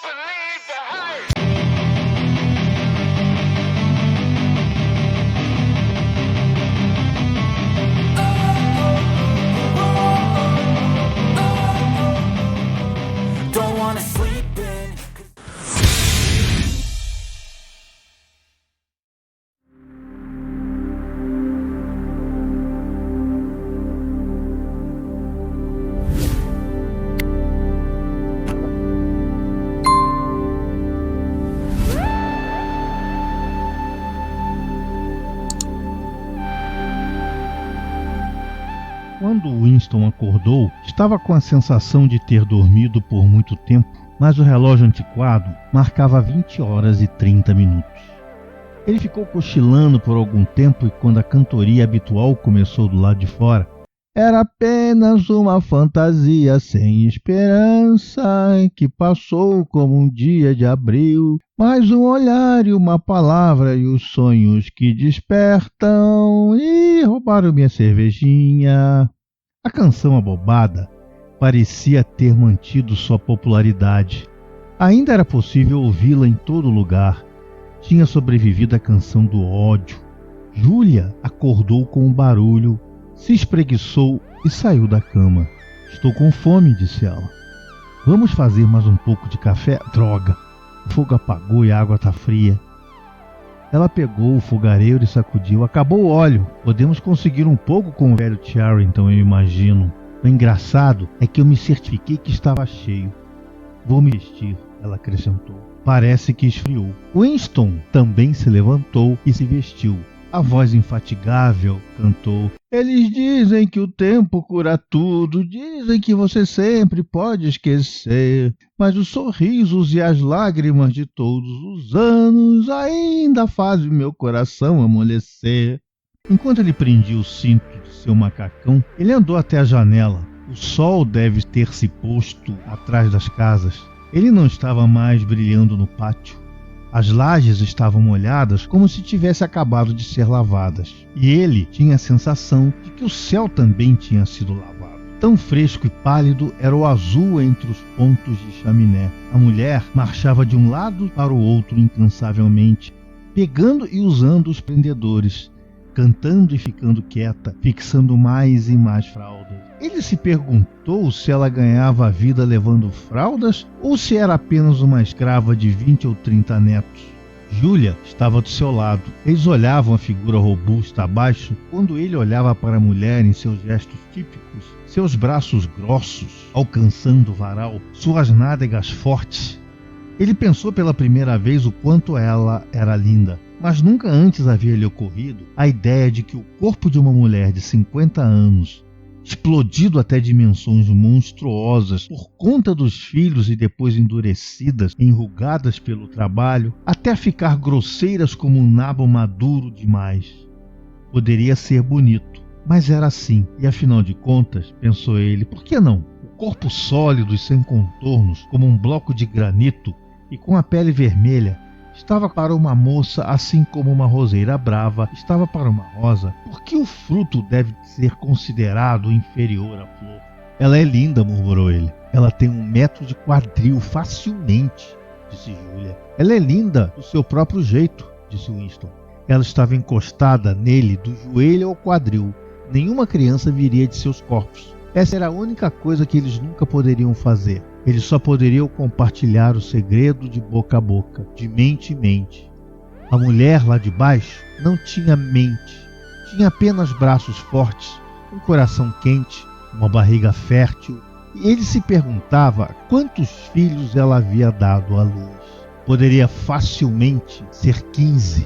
believe the hype. Don't wanna sleep in. Quando Winston acordou, estava com a sensação de ter dormido por muito tempo, mas o relógio antiquado marcava 20 horas e 30 minutos. Ele ficou cochilando por algum tempo e quando a cantoria habitual começou do lado de fora, era apenas uma fantasia sem esperança que passou como um dia de abril, mais um olhar e uma palavra e os sonhos que despertam e roubaram minha cervejinha. A canção abobada parecia ter mantido sua popularidade. Ainda era possível ouvi-la em todo lugar. Tinha sobrevivido a canção do ódio. Júlia acordou com um barulho, se espreguiçou e saiu da cama. Estou com fome, disse ela. Vamos fazer mais um pouco de café? Droga! O fogo apagou e a água está fria. Ela pegou o fogareiro e sacudiu. Acabou o óleo. Podemos conseguir um pouco com o velho Charrington, eu imagino. O engraçado é que eu me certifiquei que estava cheio. Vou me vestir, ela acrescentou. Parece que esfriou. Winston também se levantou e se vestiu. A voz infatigável cantou. Eles dizem que o tempo cura tudo, dizem que você sempre pode esquecer, mas os sorrisos e as lágrimas de todos os anos ainda fazem meu coração amolecer. Enquanto ele prendia o cinto de seu macacão, ele andou até a janela. O sol deve ter se posto atrás das casas. Ele não estava mais brilhando no pátio. As lajes estavam molhadas como se tivesse acabado de ser lavadas. E ele tinha a sensação de que o céu também tinha sido lavado. Tão fresco e pálido era o azul entre os pontos de chaminé. A mulher marchava de um lado para o outro incansavelmente, pegando e usando os prendedores, cantando e ficando quieta, fixando mais e mais fraldas. Ele se perguntou se ela ganhava a vida levando fraldas ou se era apenas uma escrava de 20 ou 30 netos. Júlia estava do seu lado. Eles olhavam a figura robusta abaixo quando ele olhava para a mulher em seus gestos típicos, seus braços grossos alcançando o varal, suas nádegas fortes. Ele pensou pela primeira vez o quanto ela era linda. Mas nunca antes havia lhe ocorrido a ideia de que o corpo de uma mulher de 50 anos, explodido até dimensões monstruosas por conta dos filhos e depois endurecidas, enrugadas pelo trabalho, até ficar grosseiras como um nabo maduro demais, poderia ser bonito. Mas era assim, e afinal de contas, pensou ele, por que não? O corpo sólido e sem contornos, como um bloco de granito e com a pele vermelha, estava para uma moça assim como uma roseira brava estava para uma rosa. Por que o fruto deve ser considerado inferior à flor? Ela é linda, murmurou ele. Ela tem 1 metro de quadril facilmente, disse Júlia. Ela é linda do seu próprio jeito, disse Winston. Ela estava encostada nele do joelho ao quadril. Nenhuma criança viria de seus corpos. Essa era a única coisa que eles nunca poderiam fazer. Eles só poderiam compartilhar o segredo de boca a boca, de mente em mente. A mulher lá de baixo não tinha mente. Tinha apenas braços fortes, um coração quente, uma barriga fértil. E ele se perguntava quantos filhos ela havia dado à luz. Poderia facilmente ser 15.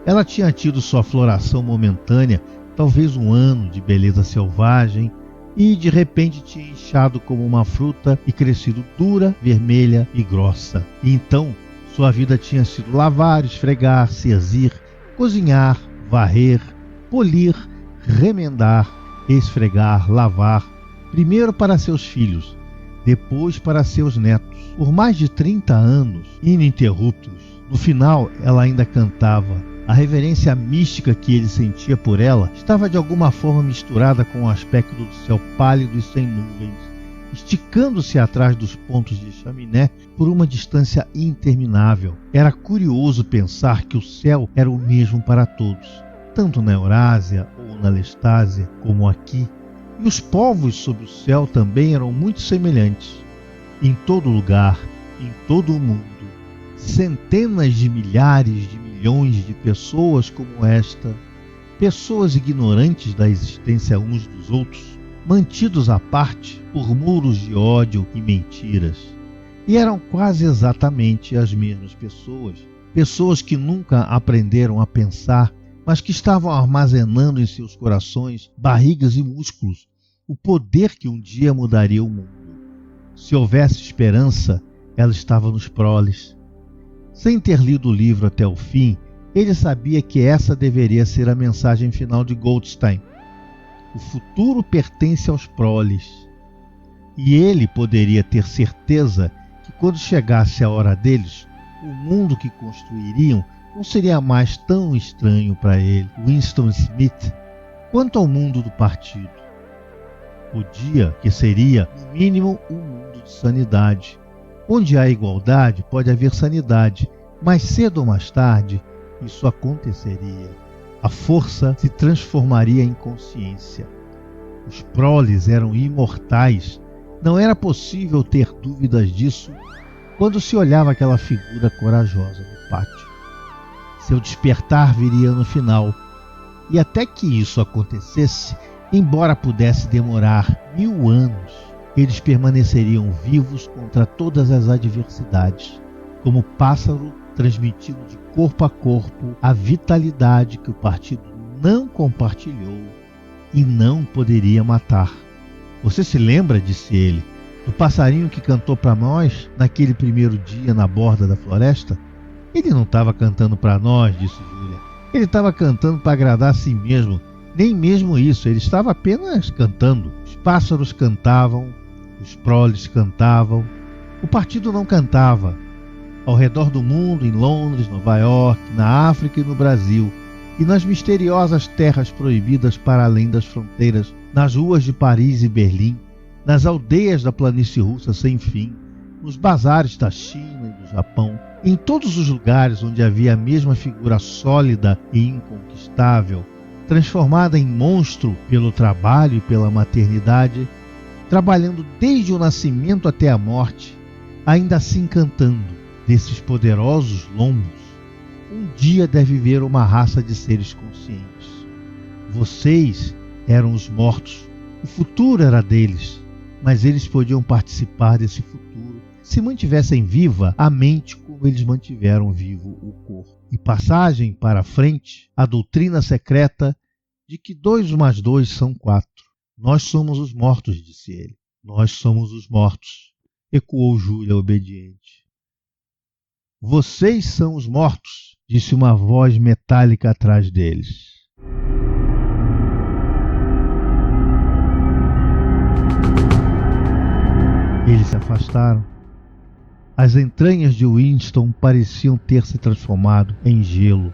Ela tinha tido sua floração momentânea, talvez 1 ano de beleza selvagem, e de repente tinha inchado como uma fruta e crescido dura, vermelha e grossa. E então sua vida tinha sido lavar, esfregar, cezir, cozinhar, varrer, polir, remendar, esfregar, lavar, primeiro para seus filhos, depois para seus netos, por mais de 30 anos, ininterruptos. No final, ela ainda cantava. A reverência mística que ele sentia por ela estava de alguma forma misturada com o aspecto do céu pálido e sem nuvens, esticando-se atrás dos pontos de chaminé por uma distância interminável. Era curioso pensar que o céu era o mesmo para todos, tanto na Eurásia ou na Lestásia como aqui, e os povos sob o céu também eram muito semelhantes. Em todo lugar, em todo o mundo, centenas de milhares de milhões de pessoas como esta, pessoas ignorantes da existência uns dos outros, mantidos à parte por muros de ódio e mentiras. E eram quase exatamente as mesmas pessoas, pessoas que nunca aprenderam a pensar, mas que estavam armazenando em seus corações, barrigas e músculos o poder que um dia mudaria o mundo. Se houvesse esperança, ela estava nos proles. Sem ter lido o livro até o fim, ele sabia que essa deveria ser a mensagem final de Goldstein. O futuro pertence aos proles. E ele poderia ter certeza que quando chegasse a hora deles, o mundo que construiriam não seria mais tão estranho para ele, Winston Smith, quanto ao mundo do partido. Podia que seria, no mínimo, um mundo de sanidade. Onde há igualdade, pode haver sanidade. Mais cedo ou mais tarde, isso aconteceria. A força se transformaria em consciência. Os proles eram imortais. Não era possível ter dúvidas disso quando se olhava aquela figura corajosa no pátio. Seu despertar viria no final. E até que isso acontecesse, embora pudesse demorar 1000 anos, eles permaneceriam vivos contra todas as adversidades, como pássaro transmitindo de corpo a corpo a vitalidade que o partido não compartilhou e não poderia matar. Você se lembra, disse ele, do passarinho que cantou para nós naquele primeiro dia na borda da floresta? Ele não estava cantando para nós, disse Júlia. Ele estava cantando para agradar a si mesmo. Nem mesmo isso, ele estava apenas cantando. Os pássaros cantavam, os proles cantavam, o partido não cantava. Ao redor do mundo, em Londres, Nova York, na África e no Brasil, e nas misteriosas terras proibidas para além das fronteiras, nas ruas de Paris e Berlim, nas aldeias da planície russa sem fim, nos bazares da China e do Japão, em todos os lugares onde havia a mesma figura sólida e inconquistável, transformada em monstro pelo trabalho e pela maternidade, trabalhando desde o nascimento até a morte, ainda assim cantando desses poderosos lombos. Um dia deve ver uma raça de seres conscientes. Vocês eram os mortos. O futuro era deles, mas eles podiam participar desse futuro se mantivessem viva a mente como eles mantiveram vivo o corpo. E passagem para a frente, a doutrina secreta de que 2 mais 2 são 4. Nós somos os mortos, disse ele. Nós somos os mortos, ecoou Júlia obediente. Vocês são os mortos, disse uma voz metálica atrás deles. Eles se afastaram. As entranhas de Winston pareciam ter se transformado em gelo.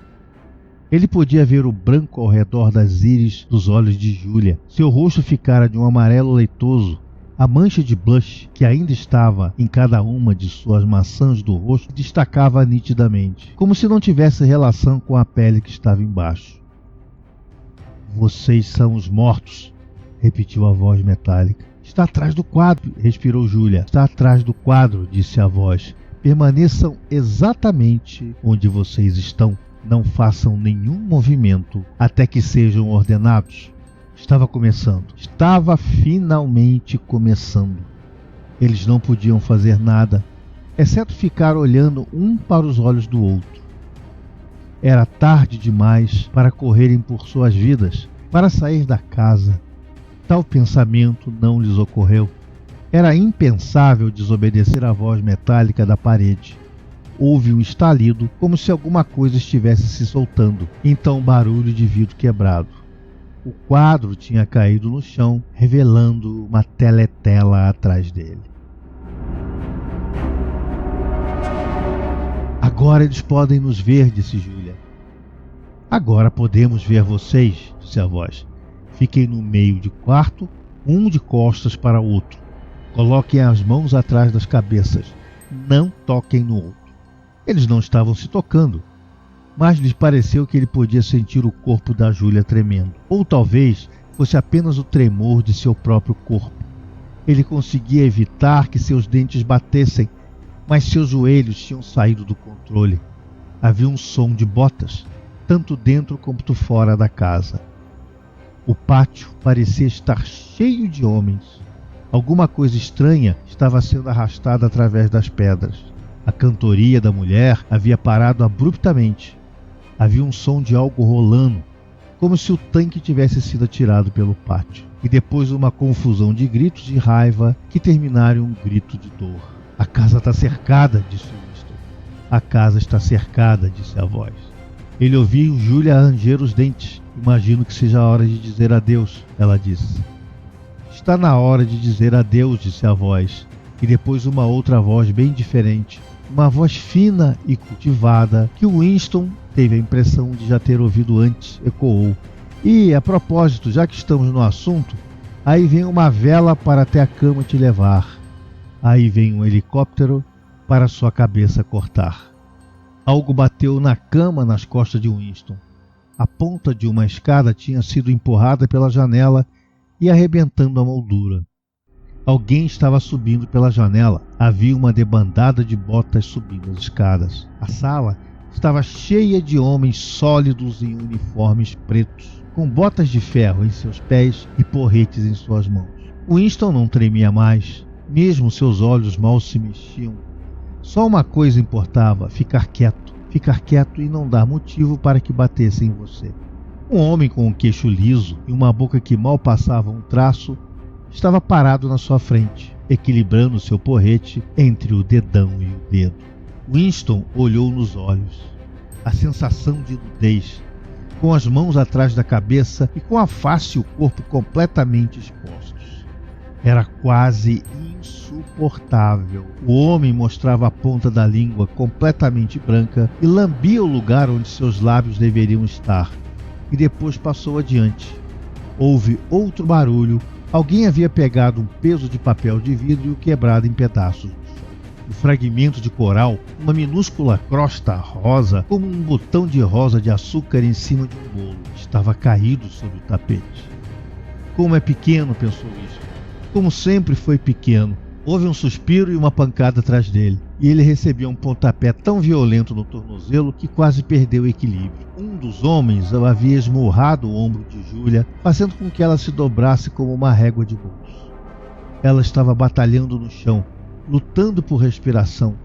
Ele podia ver o branco ao redor das íris dos olhos de Júlia. Seu rosto ficara de um amarelo leitoso. A mancha de blush que ainda estava em cada uma de suas maçãs do rosto destacava nitidamente, como se não tivesse relação com a pele que estava embaixo. Vocês são os mortos, repetiu a voz metálica. Está atrás do quadro, respirou Júlia. Está atrás do quadro, disse a voz. Permaneçam exatamente onde vocês estão. Não façam nenhum movimento até que sejam ordenados. Estava começando. Estava finalmente começando. Eles não podiam fazer nada, exceto ficar olhando um para os olhos do outro. Era tarde demais para correrem por suas vidas, para sair da casa. Tal pensamento não lhes ocorreu. Era impensável desobedecer à voz metálica da parede. Houve um estalido, como se alguma coisa estivesse se soltando. Então barulho de vidro quebrado. O quadro tinha caído no chão, revelando uma teletela atrás dele. Agora eles podem nos ver, disse Júlia. Agora podemos ver vocês, disse a voz. Fiquem no meio de quarto, um de costas para o outro. Coloquem as mãos atrás das cabeças. Não toquem no outro. Eles não estavam se tocando, mas lhes pareceu que ele podia sentir o corpo da Júlia tremendo. Ou talvez fosse apenas o tremor de seu próprio corpo. Ele conseguia evitar que seus dentes batessem, mas seus joelhos tinham saído do controle. Havia um som de botas, tanto dentro quanto fora da casa. O pátio parecia estar cheio de homens. Alguma coisa estranha estava sendo arrastada através das pedras. A cantoria da mulher havia parado abruptamente. Havia um som de algo rolando, como se o tanque tivesse sido atirado pelo pátio. E depois uma confusão de gritos de raiva que terminaram em um grito de dor. A casa está cercada, disse Winston. A casa está cercada, disse a voz. Ele ouviu Júlia ranger os dentes. Imagino que seja a hora de dizer adeus, ela disse. Está na hora de dizer adeus, disse a voz. E depois uma outra voz bem diferente. Uma voz fina e cultivada que Winston teve a impressão de já ter ouvido antes, ecoou. E, a propósito, já que estamos no assunto, aí vem uma vela para até a cama te levar. Aí vem um helicóptero para sua cabeça cortar. Algo bateu na cama nas costas de Winston. A ponta de uma escada tinha sido empurrada pela janela e arrebentando a moldura. Alguém estava subindo pela janela. Havia uma debandada de botas subindo as escadas. A sala estava cheia de homens sólidos em uniformes pretos, com botas de ferro em seus pés e porretes em suas mãos. Winston não tremia mais, mesmo seus olhos mal se mexiam. Só uma coisa importava: ficar quieto e não dar motivo para que batessem em você. Um homem com um queixo liso e uma boca que mal passava um traço estava parado na sua frente, equilibrando seu porrete entre o dedão e o dedo. Winston olhou nos olhos. A sensação de nudez, com as mãos atrás da cabeça e com a face e o corpo completamente expostos. Era quase insuportável. O homem mostrava a ponta da língua completamente branca e lambia o lugar onde seus lábios deveriam estar, e depois passou adiante. Houve outro barulho. Alguém havia pegado um peso de papel de vidro e o quebrado em pedaços no chão. Um fragmento de coral, uma minúscula crosta rosa, como um botão de rosa de açúcar em cima de um bolo, estava caído sobre o tapete. Como é pequeno, pensou Winston. Como sempre foi pequeno. Houve um suspiro e uma pancada atrás dele, e ele recebeu um pontapé tão violento no tornozelo que quase perdeu o equilíbrio. Um dos homens havia esmurrado o ombro de Júlia, fazendo com que ela se dobrasse como uma régua de bolso. Ela estava batalhando no chão, lutando por respiração.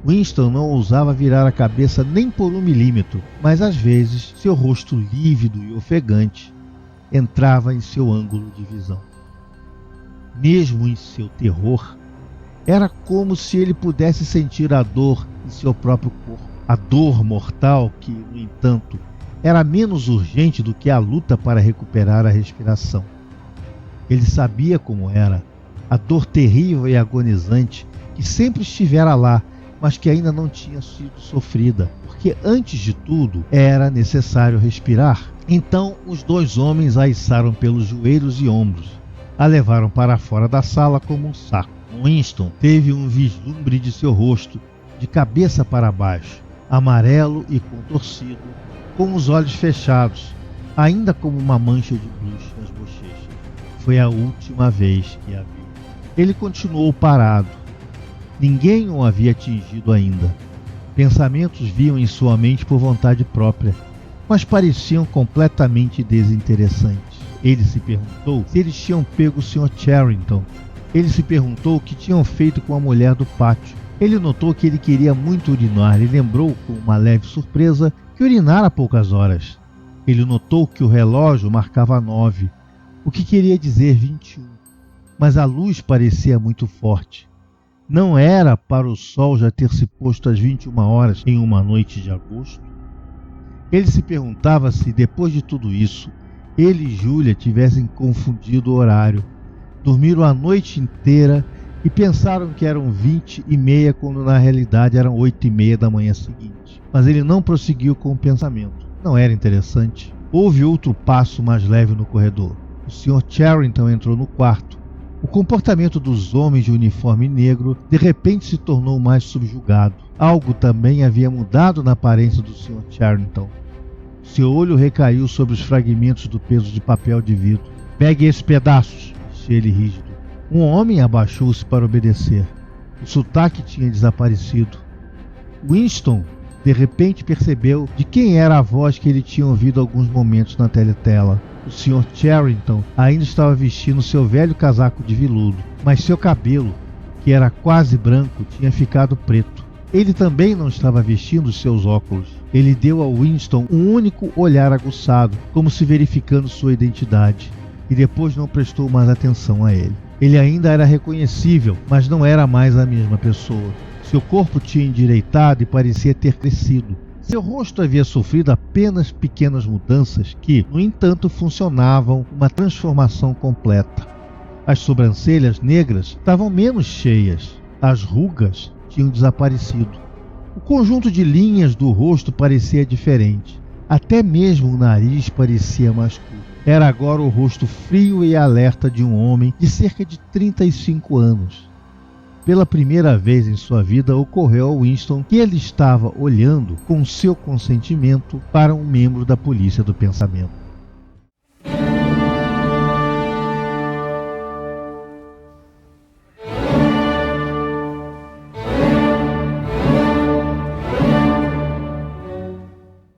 Winston não ousava virar a cabeça nem por 1 milímetro, mas às vezes seu rosto lívido e ofegante entrava em seu ângulo de visão. Mesmo em seu terror, era como se ele pudesse sentir a dor em seu próprio corpo. A dor mortal que, no entanto, era menos urgente do que a luta para recuperar a respiração. Ele sabia como era, a dor terrível e agonizante que sempre estivera lá, mas que ainda não tinha sido sofrida, porque antes de tudo era necessário respirar. Então os 2 homens a içaram pelos joelhos e ombros, a levaram para fora da sala como um saco. Winston teve um vislumbre de seu rosto, de cabeça para baixo, amarelo e contorcido, com os olhos fechados, ainda como uma mancha de blush nas bochechas. Foi a última vez que a viu. Ele continuou parado. Ninguém o havia atingido ainda. Pensamentos vinham em sua mente por vontade própria, mas pareciam completamente desinteressantes. Ele se perguntou se eles tinham pego o Sr. Charrington. Ele se perguntou o que tinham feito com a mulher do pátio. Ele notou que ele queria muito urinar e lembrou com uma leve surpresa que urinara há poucas horas. Ele notou que o relógio marcava 9, o que queria dizer 21, mas a luz parecia muito forte. Não era para o sol já ter se posto às 21 horas em uma noite de agosto? Ele se perguntava se, depois de tudo isso, ele e Júlia tivessem confundido o horário. Dormiram a noite inteira e pensaram que eram 20h30, quando na realidade eram 8h30 da manhã seguinte. Mas ele não prosseguiu com o pensamento. Não era interessante. Houve outro passo mais leve no corredor. O Sr. Charrington entrou no quarto. O comportamento dos homens de uniforme negro de repente se tornou mais subjugado. Algo também havia mudado na aparência do Sr. Charrington. Seu olho recaiu sobre os fragmentos do peso de papel de vidro. "Pegue esses pedaços", disse ele rígido. Um homem abaixou-se para obedecer. O sotaque tinha desaparecido. Winston, de repente, percebeu de quem era a voz que ele tinha ouvido alguns momentos na teletela. O Sr. Charrington ainda estava vestindo seu velho casaco de veludo, mas seu cabelo, que era quase branco, tinha ficado preto. Ele também não estava vestindo seus óculos. Ele deu a Winston um único olhar aguçado, como se verificando sua identidade, e depois não prestou mais atenção a ele. Ele ainda era reconhecível, mas não era mais a mesma pessoa. Seu corpo tinha endireitado e parecia ter crescido. Seu rosto havia sofrido apenas pequenas mudanças que, no entanto, funcionavam uma transformação completa. As sobrancelhas negras estavam menos cheias. As rugas tinham desaparecido. O conjunto de linhas do rosto parecia diferente. Até mesmo o nariz parecia mais curto. Era agora o rosto frio e alerta de um homem de cerca de 35 anos. Pela primeira vez em sua vida, ocorreu a Winston que ele estava olhando com seu consentimento para um membro da polícia do pensamento.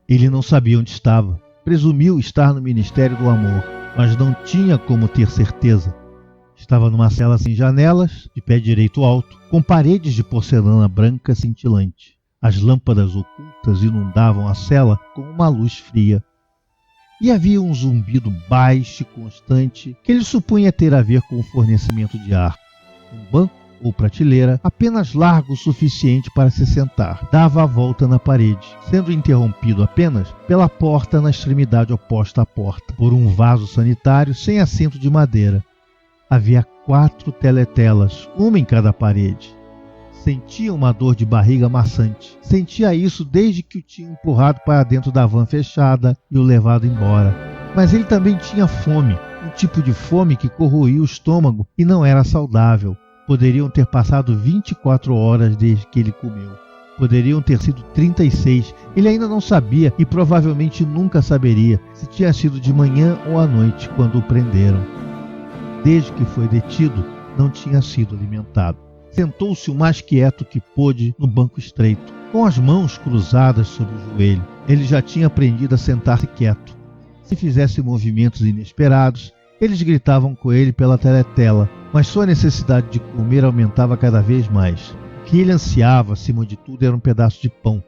Ele não sabia onde estava. Presumiu estar no Ministério do Amor, mas não tinha como ter certeza. Estava numa cela sem janelas, de pé direito alto, com paredes de porcelana branca cintilante. As lâmpadas ocultas inundavam a cela com uma luz fria. E havia um zumbido baixo e constante que ele supunha ter a ver com o fornecimento de ar. Um banco ou prateleira, apenas largo o suficiente para se sentar, dava a volta na parede, sendo interrompido apenas pela porta na extremidade oposta à porta, por um vaso sanitário sem assento de madeira. Havia 4 teletelas, uma em cada parede. Sentia uma dor de barriga maçante. Sentia isso desde que o tinham empurrado para dentro da van fechada e o levado embora. Mas ele também tinha fome, um tipo de fome que corroía o estômago e não era saudável. Poderiam ter passado 24 horas desde que ele comeu. Poderiam ter sido 36. Ele ainda não sabia e provavelmente nunca saberia se tinha sido de manhã ou à noite quando o prenderam. Desde que foi detido, não tinha sido alimentado. Sentou-se o mais quieto que pôde no banco estreito, com as mãos cruzadas sobre o joelho. Ele já tinha aprendido a sentar-se quieto. Se fizesse movimentos inesperados, eles gritavam com ele pela teletela, mas sua necessidade de comer aumentava cada vez mais. O que ele ansiava, acima de tudo, era um pedaço de pão.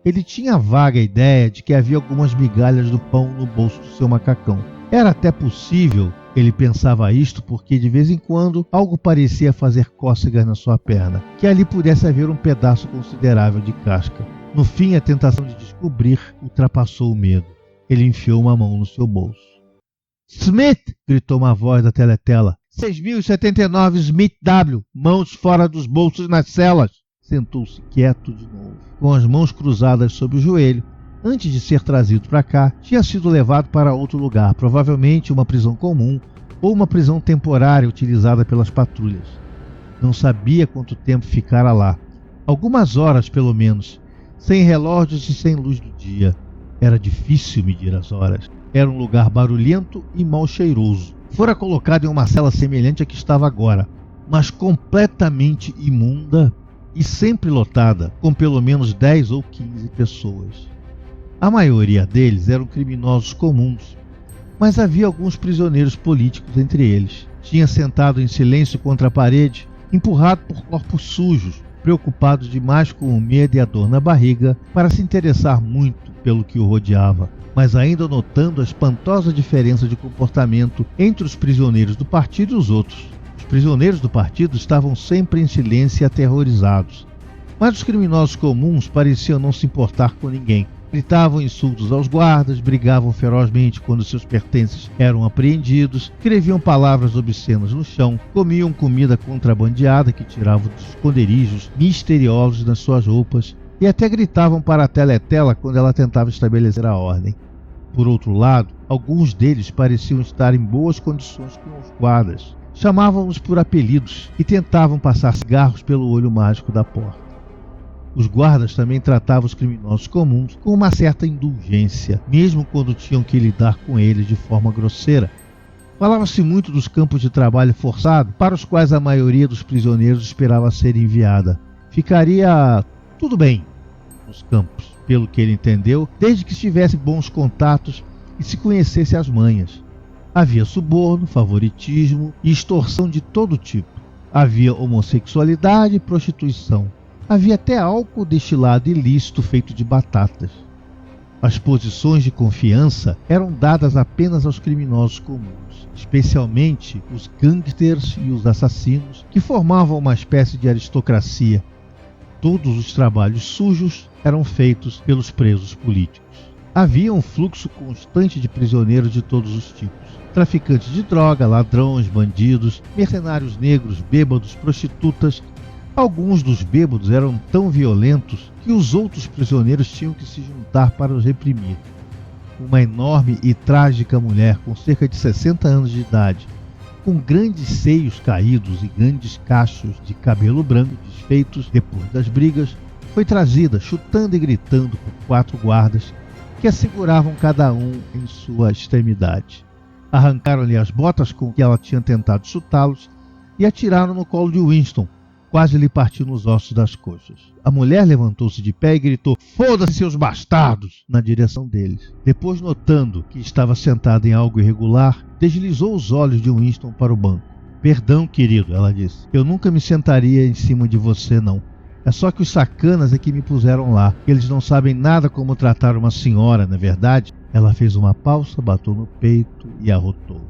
Ele tinha a vaga ideia de que havia algumas migalhas do pão no bolso do seu macacão. Era até possível, ele pensava isto porque de vez em quando algo parecia fazer cócegas na sua perna, que ali pudesse haver um pedaço considerável de casca. No fim, a tentação de descobrir ultrapassou o medo. Ele enfiou uma mão no seu bolso. "Smith!" gritou uma voz da teletela. 6079 Smith W. Mãos fora dos bolsos nas celas. Sentou-se quieto de novo, com as mãos cruzadas sobre o joelho. Antes de ser trazido para cá, tinha sido levado para outro lugar, provavelmente uma prisão comum ou uma prisão temporária utilizada pelas patrulhas. Não sabia quanto tempo ficara lá. Algumas horas, pelo menos, sem relógios e sem luz do dia. Era difícil medir as horas. Era um lugar barulhento e mal cheiroso. Fora colocado em uma cela semelhante à que estava agora, mas completamente imunda e sempre lotada, com pelo menos 10 ou 15 pessoas. A maioria deles eram criminosos comuns, mas havia alguns prisioneiros políticos entre eles. Tinha sentado em silêncio contra a parede, empurrado por corpos sujos, preocupados demais com o medo e a dor na barriga para se interessar muito pelo que o rodeava, mas ainda notando a espantosa diferença de comportamento entre os prisioneiros do partido e os outros. Os prisioneiros do partido estavam sempre em silêncio e aterrorizados, mas os criminosos comuns pareciam não se importar com ninguém. Gritavam insultos aos guardas, brigavam ferozmente quando seus pertences eram apreendidos, escreviam palavras obscenas no chão, comiam comida contrabandeada que tiravam dos esconderijos misteriosos nas suas roupas e até gritavam para a teletela quando ela tentava estabelecer a ordem. Por outro lado, alguns deles pareciam estar em boas condições com os guardas. Chamavam-nos por apelidos e tentavam passar cigarros pelo olho mágico da porta. Os guardas também tratavam os criminosos comuns com uma certa indulgência, mesmo quando tinham que lidar com eles de forma grosseira. Falava-se muito dos campos de trabalho forçado, para os quais a maioria dos prisioneiros esperava ser enviada. Ficaria tudo bem nos campos, pelo que ele entendeu, desde que tivesse bons contatos e se conhecesse as manhas. Havia suborno, favoritismo e extorsão de todo tipo. Havia homossexualidade e prostituição. Havia até álcool destilado ilícito feito de batatas. As posições de confiança eram dadas apenas aos criminosos comuns, especialmente os gangsters e os assassinos, que formavam uma espécie de aristocracia. Todos os trabalhos sujos eram feitos pelos presos políticos. Havia um fluxo constante de prisioneiros de todos os tipos. Traficantes de droga, ladrões, bandidos, mercenários negros, bêbados, prostitutas. Alguns dos bêbados eram tão violentos que os outros prisioneiros tinham que se juntar para os reprimir. Uma enorme e trágica mulher com cerca de 60 anos de idade, com grandes seios caídos e grandes cachos de cabelo branco desfeitos depois das brigas, foi trazida chutando e gritando por 4 guardas que a seguravam cada um em sua extremidade. Arrancaram-lhe as botas com que ela tinha tentado chutá-los e atiraram no colo de Winston, quase lhe partindo os ossos das coxas. A mulher levantou-se de pé e gritou: "Foda-se, seus bastardos!" na direção deles. Depois, notando que estava sentada em algo irregular, deslizou os olhos de Winston para o banco. "Perdão, querido", ela disse. "Eu nunca me sentaria em cima de você, não. É só que os sacanas é que me puseram lá. Eles não sabem nada como tratar uma senhora, não é verdade?" Ela fez uma pausa, bateu no peito e arrotou.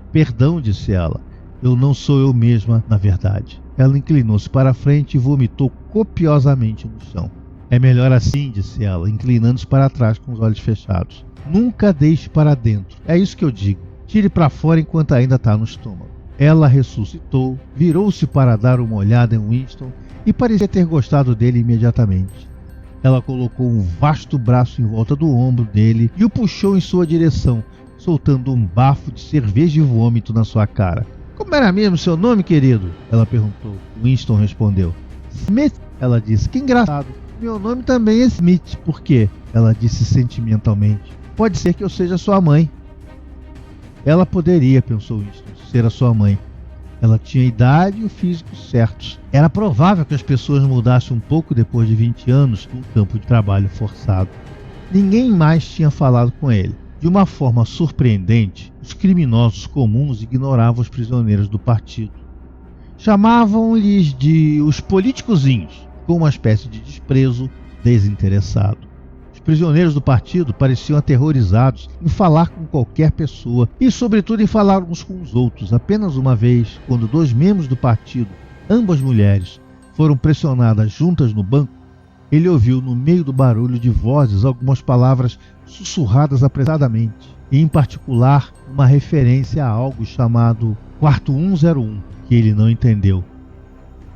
"Perdão", disse ela. "Eu não sou eu mesma, na verdade." Ela inclinou-se para a frente e vomitou copiosamente no chão. "É melhor assim", disse ela, inclinando-se para trás com os olhos fechados. "Nunca deixe para dentro. É isso que eu digo. Tire para fora enquanto ainda está no estômago." Ela ressuscitou, virou-se para dar uma olhada em Winston e parecia ter gostado dele imediatamente. Ela colocou um vasto braço em volta do ombro dele e o puxou em sua direção, soltando um bafo de cerveja e vômito na sua cara. "Como era mesmo seu nome, querido?" ela perguntou. Winston respondeu. "Smith", ela disse. "Que engraçado. Meu nome também é Smith." "Por quê?" ela disse sentimentalmente. "Pode ser que eu seja sua mãe." Ela poderia, pensou Winston, ser a sua mãe. Ela tinha a idade e o físico certos. Era provável que as pessoas mudassem um pouco depois de 20 anos num campo de trabalho forçado. Ninguém mais tinha falado com ele. De uma forma surpreendente, os criminosos comuns ignoravam os prisioneiros do partido. Chamavam-lhes de os políticozinhos, com uma espécie de desprezo desinteressado. Os prisioneiros do partido pareciam aterrorizados em falar com qualquer pessoa e, sobretudo, em falar uns com os outros. Apenas uma vez, quando 2 membros do partido, ambas mulheres, foram pressionadas juntas no banco, ele ouviu no meio do barulho de vozes algumas palavras sussurradas apressadamente, e em particular uma referência a algo chamado Quarto 101, que ele não entendeu.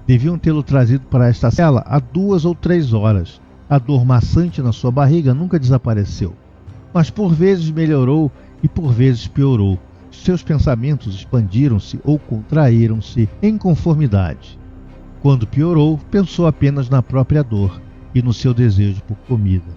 Deviam tê-lo trazido para esta cela há 2 ou 3 horas. A dor maçante na sua barriga nunca desapareceu, mas por vezes melhorou e por vezes piorou. Seus pensamentos expandiram-se ou contraíram-se em conformidade. Quando piorou, pensou apenas na própria dor e no seu desejo por comida.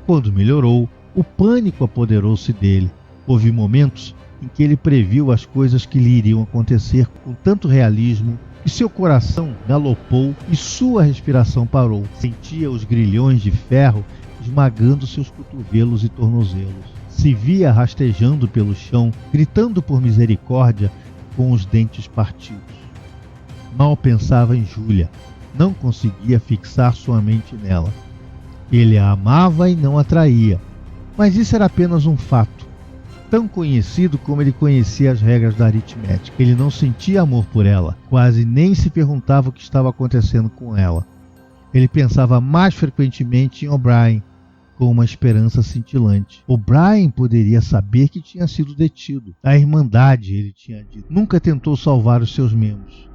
Quando melhorou, o pânico apoderou-se dele. Houve momentos em que ele previu as coisas que lhe iriam acontecer com tanto realismo que seu coração galopou e sua respiração parou. Sentia os grilhões de ferro esmagando seus cotovelos e tornozelos. Se via rastejando pelo chão, gritando por misericórdia com os dentes partidos. Mal pensava em Júlia. Não conseguia fixar sua mente nela. Ele a amava e não a traía, mas isso era apenas um fato, tão conhecido como ele conhecia as regras da aritmética. Ele não sentia amor por ela, quase nem se perguntava o que estava acontecendo com ela. Ele pensava mais frequentemente em O'Brien, com uma esperança cintilante. O'Brien poderia saber que tinha sido detido. A Irmandade, ele tinha dito, nunca tentou salvar os seus membros.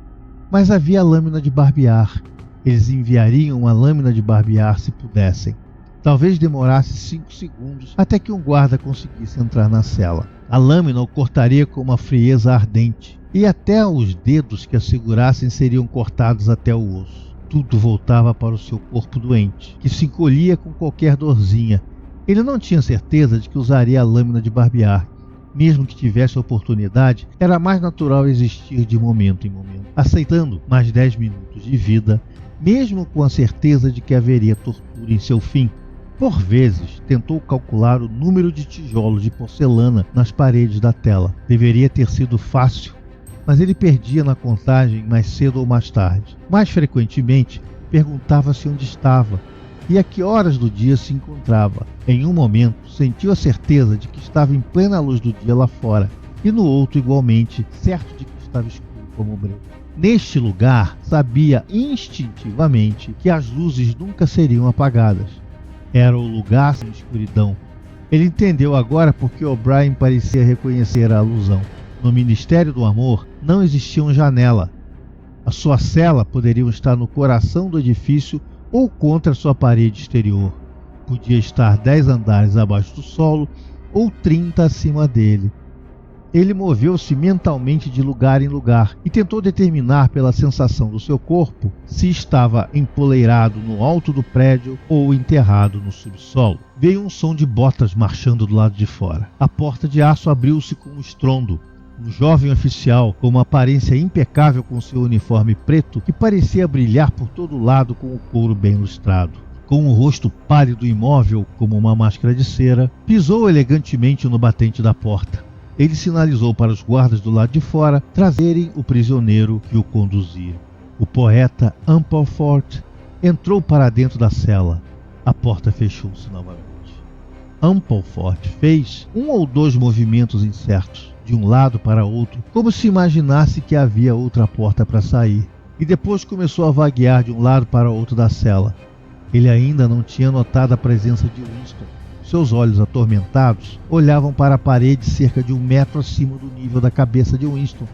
Mas havia a lâmina de barbear. Eles enviariam uma lâmina de barbear se pudessem. Talvez demorasse 5 segundos até que um guarda conseguisse entrar na cela. A lâmina o cortaria com uma frieza ardente. e até os dedos que a segurassem seriam cortados até o osso. Tudo voltava para o seu corpo doente, que se encolhia com qualquer dorzinha. Ele não tinha certeza de que usaria a lâmina de barbear. Mesmo que tivesse a oportunidade, era mais natural existir de momento em momento, aceitando mais 10 minutos de vida, mesmo com a certeza de que haveria tortura em seu fim. Por vezes, tentou calcular o número de tijolos de porcelana nas paredes da tela. Deveria ter sido fácil, mas ele perdia na contagem mais cedo ou mais tarde. Mais frequentemente, perguntava-se onde estava e a que horas do dia se encontrava. Em um momento, sentiu a certeza de que estava em plena luz do dia lá fora, e no outro, igualmente, certo de que estava escuro como breu. Neste lugar, sabia instintivamente que as luzes nunca seriam apagadas. Era o lugar sem escuridão. Ele entendeu agora porque O'Brien parecia reconhecer a alusão. No Ministério do Amor não existia uma janela. A sua cela poderia estar no coração do edifício ou contra sua parede exterior. Podia estar 10 andares abaixo do solo ou 30 acima dele. Ele moveu-se mentalmente de lugar em lugar e tentou determinar pela sensação do seu corpo se estava empoleirado no alto do prédio ou enterrado no subsolo. Veio um som de botas marchando do lado de fora. A porta de aço abriu-se com um estrondo. Um jovem oficial, com uma aparência impecável com seu uniforme preto, que parecia brilhar por todo lado com o couro bem lustrado, com o rosto pálido e imóvel como uma máscara de cera, pisou elegantemente no batente da porta. Ele sinalizou para os guardas do lado de fora trazerem o prisioneiro que o conduzia. O poeta Ampleforth entrou para dentro da cela. A porta fechou-se novamente. Ampleforth fez um ou dois movimentos incertos, de um lado para outro, como se imaginasse que havia outra porta para sair, e depois começou a vaguear de um lado para outro da cela. Ele ainda não tinha notado a presença de Winston. Seus olhos atormentados olhavam para a parede cerca de 1 metro acima do nível da cabeça de Winston.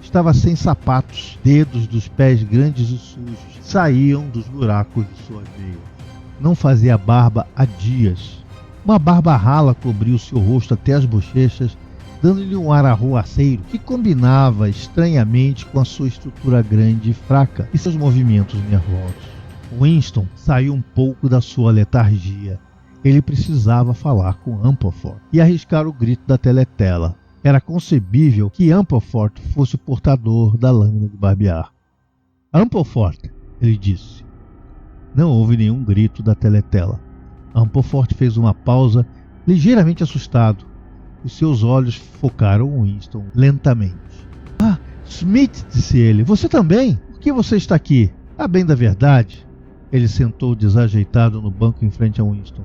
Estava sem sapatos, dedos dos pés grandes e sujos saíam dos buracos de suas veias. Não fazia barba há dias. Uma barba rala cobriu seu rosto até as bochechas, dando-lhe um ar arruaceiro que combinava estranhamente com a sua estrutura grande e fraca e seus movimentos nervosos. Winston saiu um pouco da sua letargia. Ele precisava falar com Ampleforth e arriscar o grito da teletela. Era concebível que Ampleforth fosse o portador da lâmina de barbear. Ampleforth, ele disse. Não houve nenhum grito da teletela. Ampleforth fez uma pausa, ligeiramente assustado. Os seus olhos focaram Winston lentamente. Ah, Smith, disse ele. Você também? Por que você está aqui? A bem da verdade. Ele sentou desajeitado no banco em frente a Winston.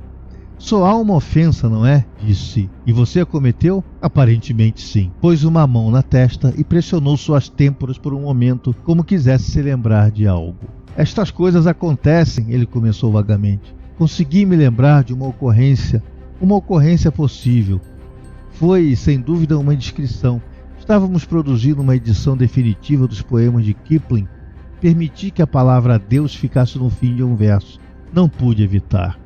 Só há uma ofensa, não é? Disse. E você a cometeu? Aparentemente sim. Pôs uma mão na testa e pressionou suas têmporas por um momento, como quisesse se lembrar de algo. Estas coisas acontecem, ele começou vagamente. Consegui me lembrar de uma ocorrência possível. Foi, sem dúvida, uma indiscrição. Estávamos produzindo uma edição definitiva dos poemas de Kipling. Permiti que a palavra Deus ficasse no fim de um verso. Não pude evitar.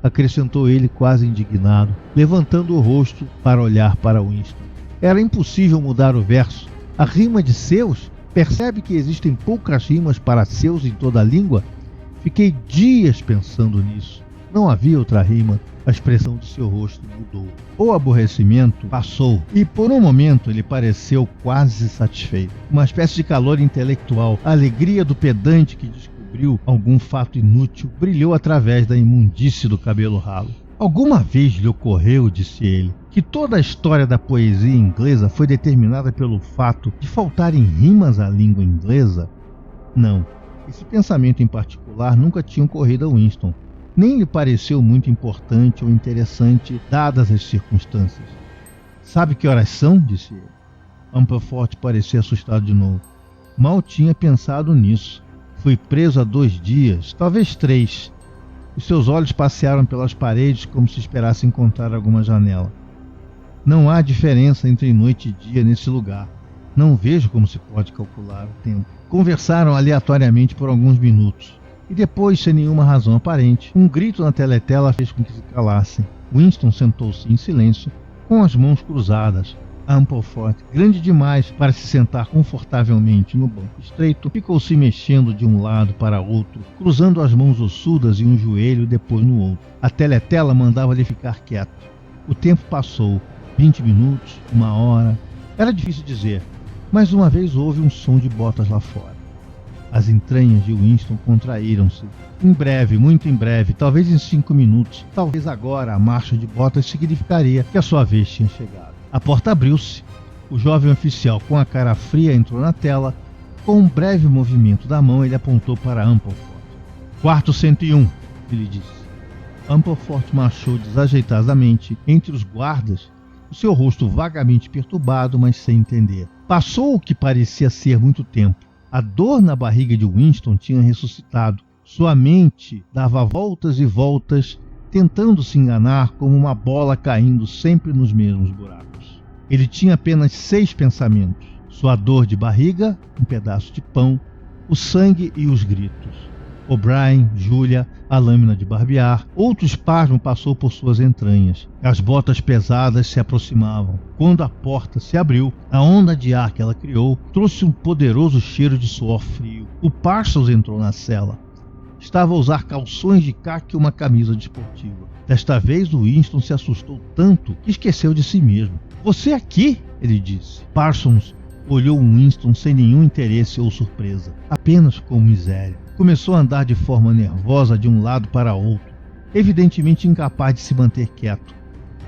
Acrescentou ele quase indignado, levantando o rosto para olhar para Winston. Era impossível mudar o verso. A rima de seus? Percebe que existem poucas rimas para seus em toda a língua? Fiquei dias pensando nisso. Não havia outra rima. A expressão de seu rosto mudou. O aborrecimento passou e por um momento ele pareceu quase satisfeito. Uma espécie de calor intelectual, a alegria do pedante que descobriu algum fato inútil brilhou através da imundície do cabelo ralo. Alguma vez lhe ocorreu, disse ele, que toda a história da poesia inglesa foi determinada pelo fato de faltarem rimas à língua inglesa? Não. Esse pensamento em particular nunca tinha ocorrido a Winston. Nem lhe pareceu muito importante ou interessante, dadas as circunstâncias. Sabe que horas são? Disse ele. Ampleforth parecia assustado de novo. Mal tinha pensado nisso. Fui preso há 2 dias, talvez 3. Os seus olhos passearam pelas paredes como se esperasse encontrar alguma janela. Não há diferença entre noite e dia nesse lugar. Não vejo como se pode calcular o tempo. Conversaram aleatoriamente por alguns minutos. E depois, sem nenhuma razão aparente, um grito na teletela fez com que se calassem. Winston sentou-se em silêncio, com as mãos cruzadas, Ampleforth, grande demais para se sentar confortavelmente no banco estreito, ficou se mexendo de um lado para outro, cruzando as mãos ossudas em um joelho e depois no outro. A Teletela mandava-lhe ficar quieto. O tempo passou, 20 minutos, 1 hora, era difícil dizer, mas uma vez houve um som de botas lá fora. As entranhas de Winston contraíram-se. Em breve, muito em breve, talvez em 5 minutos, talvez agora a marcha de botas significaria que a sua vez tinha chegado. A porta abriu-se. O jovem oficial, com a cara fria, entrou na tela. Com um breve movimento da mão, ele apontou para Ampleforth. Quarto 101, ele disse. Ampleforth marchou desajeitadamente entre os guardas, o seu rosto vagamente perturbado, mas sem entender. Passou o que parecia ser muito tempo. A dor na barriga de Winston tinha ressuscitado. Sua mente dava voltas e voltas, tentando se enganar como uma bola caindo sempre nos mesmos buracos. Ele tinha apenas 6 pensamentos: sua dor de barriga, um pedaço de pão, o sangue e os gritos. O'Brien, Julia, a lâmina de barbear. Outro espasmo passou por suas entranhas. As botas pesadas se aproximavam. Quando a porta se abriu, a onda de ar que ela criou trouxe um poderoso cheiro de suor frio. O Parsons entrou na cela. Estava a usar calções de caque e uma camisa desportiva. Desta vez, o Winston se assustou tanto que esqueceu de si mesmo. Você aqui? Ele disse. Parsons olhou Winston sem nenhum interesse ou surpresa, apenas com miséria. Começou a andar de forma nervosa de um lado para outro, evidentemente incapaz de se manter quieto.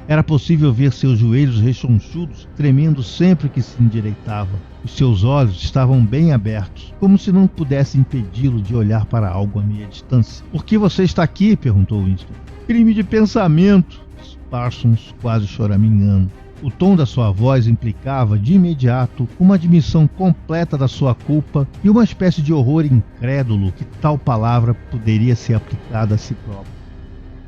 Era possível ver seus joelhos rechonchudos tremendo sempre que se endireitava. Os seus olhos estavam bem abertos, como se não pudesse impedi-lo de olhar para algo a meia distância. Por que você está aqui? Perguntou Winston. Crime de pensamento, disse Parsons, quase choramingando. O tom da sua voz implicava, de imediato, uma admissão completa da sua culpa e uma espécie de horror incrédulo que tal palavra poderia ser aplicada a si próprio.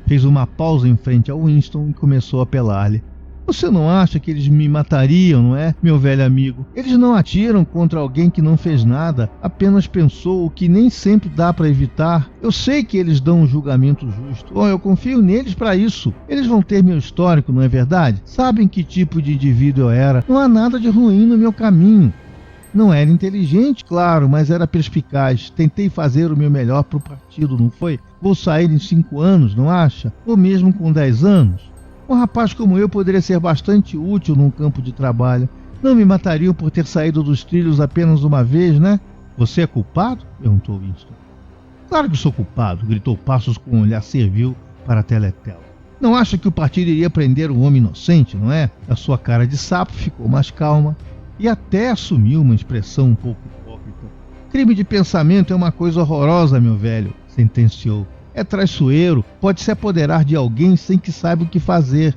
Fez uma pausa em frente a Winston e começou a apelar-lhe. Você não acha que eles me matariam, não é, meu velho amigo? Eles não atiram contra alguém que não fez nada, apenas pensou o que nem sempre dá para evitar. Eu sei que eles dão um julgamento justo. Eu confio neles para isso. Eles vão ter meu histórico, não é verdade? Sabem que tipo de indivíduo eu era. Não há nada de ruim no meu caminho. Não era inteligente, claro, mas era perspicaz. Tentei fazer o meu melhor para o partido, não foi? Vou sair em 5 anos, não acha? Ou mesmo com 10 anos? Um rapaz como eu poderia ser bastante útil num campo de trabalho. Não me matariam por ter saído dos trilhos apenas uma vez, né? Você é culpado? Perguntou Winston. Claro que sou culpado, gritou Parsons com um olhar servil para a Teletela. Não acha que o partido iria prender um homem inocente, não é? A sua cara de sapo ficou mais calma e até assumiu uma expressão um pouco hipócrita. Crime de pensamento é uma coisa horrorosa, meu velho, sentenciou. É traiçoeiro, pode se apoderar de alguém sem que saiba o que fazer.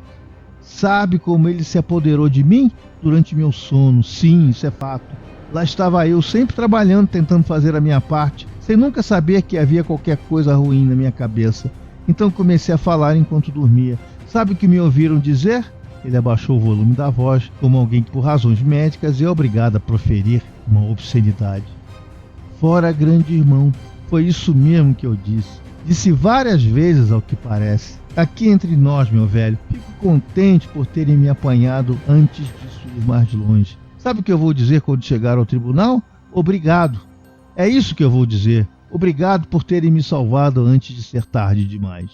Sabe como ele se apoderou de mim? Durante meu sono, sim, isso é fato. Lá estava eu, sempre trabalhando, tentando fazer a minha parte, sem nunca saber que havia qualquer coisa ruim na minha cabeça. Então comecei a falar enquanto dormia. Sabe o que me ouviram dizer? Ele abaixou o volume da voz, como alguém que por razões médicas é obrigado a proferir uma obscenidade. Fora, grande irmão, foi isso mesmo que eu disse. Disse várias vezes, ao que parece. Aqui entre nós, meu velho, fico contente por terem me apanhado antes disso ir mais longe. Sabe o que eu vou dizer quando chegar ao tribunal? Obrigado. É isso que eu vou dizer. Obrigado por terem me salvado antes de ser tarde demais.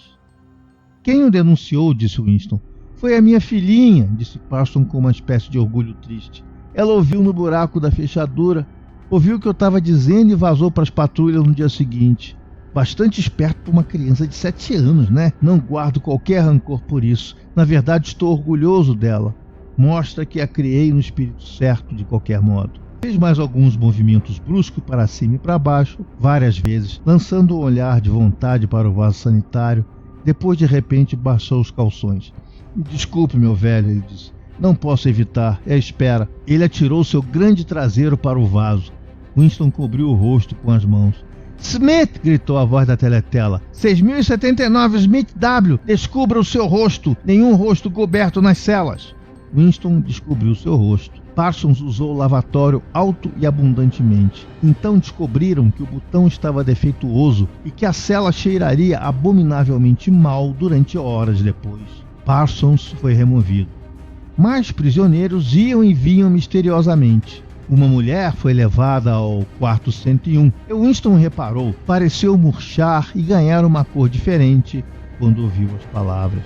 Quem o denunciou? Disse Winston. Foi a minha filhinha, disse Parsons com uma espécie de orgulho triste. Ela ouviu no buraco da fechadura, ouviu o que eu estava dizendo e vazou para as patrulhas no dia seguinte. Bastante esperto para uma criança de 7 anos, né? Não guardo qualquer rancor por isso. Na verdade, estou orgulhoso dela. Mostra que a criei no espírito certo, de qualquer modo. Fez mais alguns movimentos bruscos para cima e para baixo, várias vezes, lançando um olhar de vontade para o vaso sanitário. Depois, de repente, baixou os calções. Me desculpe, meu velho, ele disse. Não posso evitar. É espera. Ele atirou seu grande traseiro para o vaso. Winston cobriu o rosto com as mãos. Smith! Gritou a voz da teletela. 6079 Smith W. Descubra o seu rosto. Nenhum rosto coberto nas celas. Winston descobriu seu rosto. Parsons usou o lavatório alto e abundantemente. Então descobriram que o botão estava defeituoso e que a cela cheiraria abominavelmente mal durante horas depois. Parsons foi removido. mais prisioneiros iam e vinham misteriosamente. Uma mulher foi levada ao quarto 101. Winston reparou, pareceu murchar e ganhar uma cor diferente quando ouviu as palavras.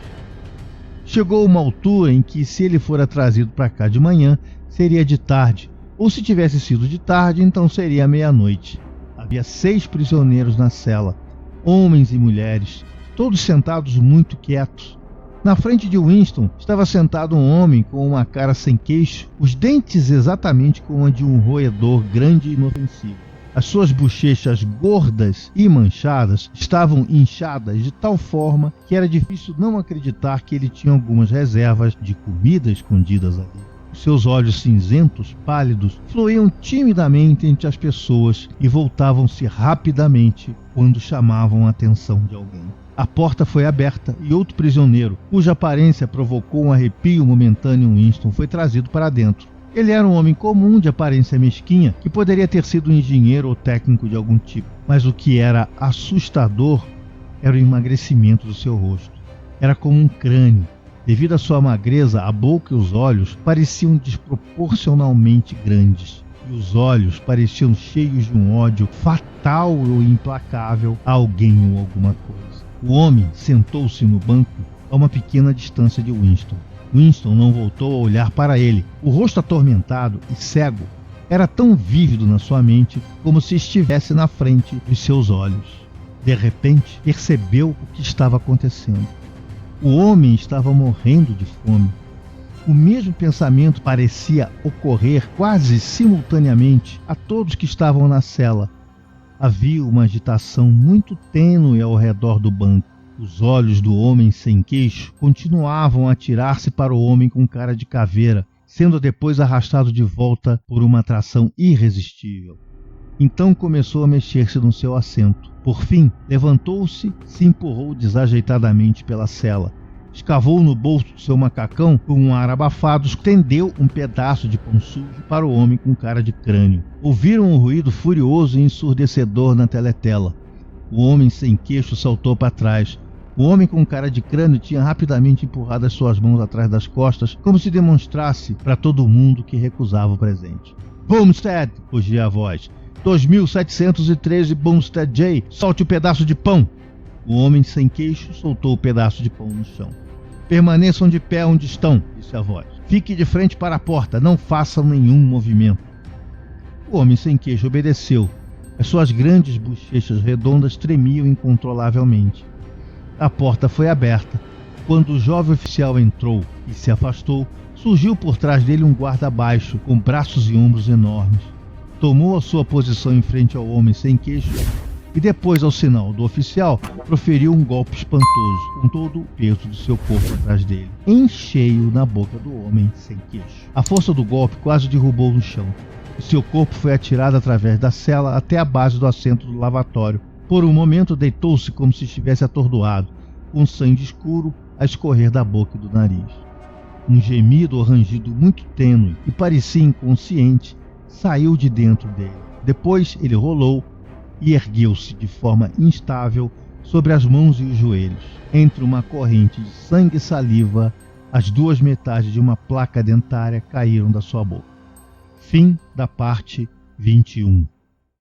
Chegou uma altura em que, se ele fora trazido para cá de manhã, seria de tarde, ou se tivesse sido de tarde, então seria meia-noite. Havia 6 prisioneiros na cela, homens e mulheres, todos sentados muito quietos. Na frente de Winston estava sentado um homem com uma cara sem queixo, os dentes exatamente como a de um roedor grande e inofensivo. As suas bochechas gordas e manchadas estavam inchadas de tal forma que era difícil não acreditar que ele tinha algumas reservas de comida escondidas ali. Seus olhos cinzentos, pálidos, fluíam timidamente entre as pessoas e voltavam-se rapidamente quando chamavam a atenção de alguém. A porta foi aberta e outro prisioneiro, cuja aparência provocou um arrepio momentâneo em Winston, foi trazido para dentro. Ele era um homem comum, de aparência mesquinha, que poderia ter sido um engenheiro ou técnico de algum tipo. Mas o que era assustador era o emagrecimento do seu rosto. Era como um crânio. Devido à sua magreza, a boca e os olhos pareciam desproporcionalmente grandes. E os olhos pareciam cheios de um ódio fatal ou implacável a alguém ou alguma coisa. O homem sentou-se no banco a uma pequena distância de Winston. Winston não voltou a olhar para ele. O rosto atormentado e cego era tão vívido na sua mente como se estivesse na frente dos seus olhos. De repente, percebeu o que estava acontecendo. O homem estava morrendo de fome. O mesmo pensamento parecia ocorrer quase simultaneamente a todos que estavam na cela. Havia uma agitação muito tênue ao redor do banco. Os olhos do homem sem queixo continuavam a atirar-se para o homem com cara de caveira, sendo depois arrastado de volta por uma atração irresistível. Então começou a mexer-se no seu assento. Por fim, levantou-se e se empurrou desajeitadamente pela cela. Escavou no bolso do seu macacão com um ar abafado, estendeu um pedaço de pão sujo para o homem com cara de crânio. Ouviram um ruído furioso e ensurdecedor na teletela. O homem sem queixo saltou para trás. O homem com cara de crânio tinha rapidamente empurrado as suas mãos atrás das costas, como se demonstrasse para todo mundo que recusava o presente. "Bumstead!" rugia a voz. 2713 Bumstead J. Solte o pedaço de pão! O homem sem queixo soltou o pedaço de pão no chão. "Permaneçam de pé onde estão", disse a voz. "Fique de frente para a porta, não façam nenhum movimento." O homem sem queixo obedeceu. As suas grandes bochechas redondas tremiam incontrolavelmente. A porta foi aberta. Quando o jovem oficial entrou e se afastou, surgiu por trás dele um guarda baixo, com braços e ombros enormes. Tomou a sua posição em frente ao homem sem queixo e depois, ao sinal do oficial, proferiu um golpe espantoso, com todo o peso do seu corpo atrás dele, em cheio na boca do homem sem queixo. A força do golpe quase o derrubou no chão. O seu corpo foi atirado através da cela até a base do assento do lavatório. Por um momento deitou-se como se estivesse atordoado, com sangue escuro a escorrer da boca e do nariz. Um gemido ou rangido muito tênue e parecia inconsciente saiu de dentro dele. Depois ele rolou e ergueu-se de forma instável sobre as mãos e os joelhos. Entre uma corrente de sangue e saliva, as duas metades de uma placa dentária caíram da sua boca. Fim da parte 21.